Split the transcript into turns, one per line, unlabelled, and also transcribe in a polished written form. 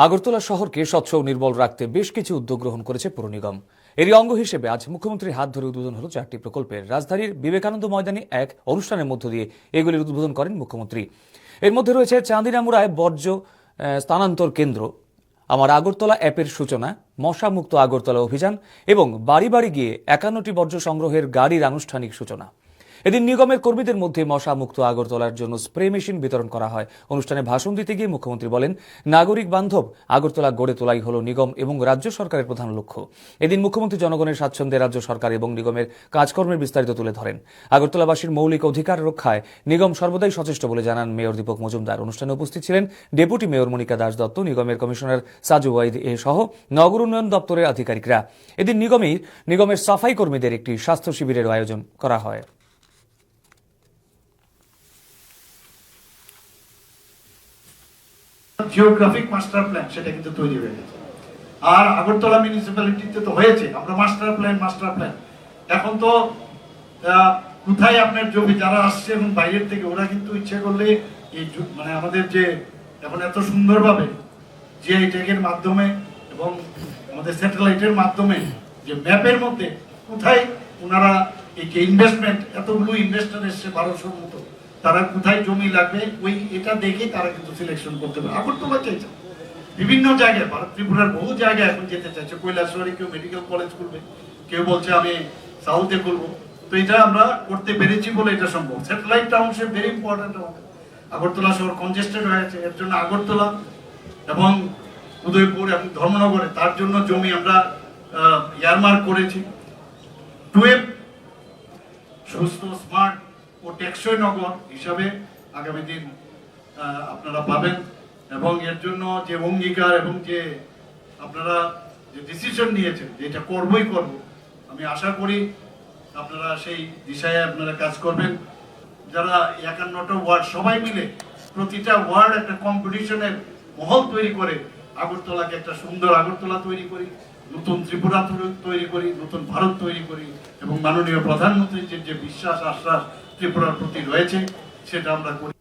আগরতলা শহরকে স্বচ্ছ ও নির্মল রাখতে বেশ কিছু উদ্যোগ গ্রহণ করেছে পৌর নিগম। এরই অঙ্গ হিসেবে আজ মুখ্যমন্ত্রীর হাত ধরে উদ্বোধন হলো 4টি প্রকল্পের। রাজধানীর বিবেকানন্দ ময়দানে এক অনুষ্ঠানের মধ্য দিয়ে এগুলির উদ্বোধন করেন মুখ্যমন্ত্রী। এর মধ্যে রয়েছে চাঁদিনামুড়ায় বর্জ্য স্থানান্তর কেন্দ্র, আমার আগরতলা অ্যাপের সূচনা, মশামুক্ত আগরতলা অভিযান এবং বাড়ি বাড়ি গিয়ে 51টি বর্জ্য সংগ্রহের গাড়ির আনুষ্ঠানিক সূচনা। এদিন নিগমের কর্মীদের মধ্যে মশা মুক্ত আগরতলার জন্য স্প্রে মেশিন বিতরণ করা হয়। অনুষ্ঠানে ভাষণ দিতে গিয়ে মুখ্যমন্ত্রী বলেন, নাগরিক বান্ধব আগরতলা গড়ে তোলাই হল নিগম এবং রাজ্য সরকারের প্রধান লক্ষ্য। এদিন মুখ্যমন্ত্রী জনগণের স্বাচ্ছন্দ্যে রাজ্য সরকার এবং নিগমের কাজকর্মের বিস্তারিত তুলে ধরেন। আগরতলাবাসীর মৌলিক অধিকার রক্ষায় নিগম সর্বদাই সচেষ্ট বলে জানান মেয়র দীপক মজুমদার। অনুষ্ঠানে উপস্থিত ছিলেন ডেপুটি মেয়র মনিকা দাস দত্ত, নিগমের কমিশনার সাজু ওয়াইদ সহ নগর উন্নয়ন দপ্তরের আধিকারিকরা। এদিন নিগমের সাফাই কর্মীদের একটি স্বাস্থ্য শিবিরের আয়োজন করা হয়।
জিওগ্রাফিক মাস্টার প্ল্যান সেটা কিন্তু তৈরি হয়ে গেছে। আর আগরতলা মিউনিসিপ্যালিটিতে তো হয়েছে, আমরা মাস্টার প্ল্যান এখন তো কোথায় আপনার জমি যারা আসছে এবং বাইরের থেকে ওরা কিন্তু ইচ্ছে করলে এই মানে আমাদের যে এখন এত সুন্দরভাবে জিআই ট্যাগের মাধ্যমে এবং আমাদের স্যাটেলাইটের মাধ্যমে যে ম্যাপের মধ্যে কোথায় ওনারা এই যে ইনভেস্টমেন্ট, এতগুলো ইনভেস্টর এসছে 1200-র মতো, তারা কোথায় জমি লাগবে ওই এটা দেখে তারা কিন্তু সিলেকশন করতে পারে। আগরতলা চাইছে বিভিন্ন জায়গায়, ভারত ত্রিপুরার বহু জায়গায় এখন যেতে চাইছে। কৈলাসহরে কেউ মেডিকেল কলেজ খুলবে, কেউ বলছে আমি সাউথে করবো। তো এটা আমরা করতে পেরেছি বলে এটা সম্ভব। স্যাটেলাইট টাউনশিপ ভেরি ইম্পর্টেন্ট আমাদের। আগরতলা শহর কনজেস্টেড হয়েছে, এর জন্য আগরতলা এবং উদয়পুর এবং ধর্মনগরে তার জন্য জমি আমরা ইয়ারমার্ক করেছি। টুয়েব সুস্থ, স্মার্ট ও টেকসই নগর হিসাবে আগামী দিন আপনারা পাবেন। এবং এর জন্য যে অঙ্গীকার এবং যে আপনারা যে ডিসিশন নিয়েছেন যে এটা করবই করব, আমি আশা করি আপনারা সেই দিশায় আপনারা কাজ করবেন। যারা 51টা ওয়ার্ড সবাই মিলে প্রতিটা ওয়ার্ড একটা কম্পিটিশনের মহল তৈরি করে আগরতলাকে একটা সুন্দর আগরতলা তৈরি করি, নতুন ত্রিপুরা তৈরি করি, নতুন ভারত তৈরি করি এবং মাননীয় প্রধানমন্ত্রীর যে বিশ্বাস আশ্বাস ত্রিপুরার প্রতি রয়েছে সেটা আমরা করি।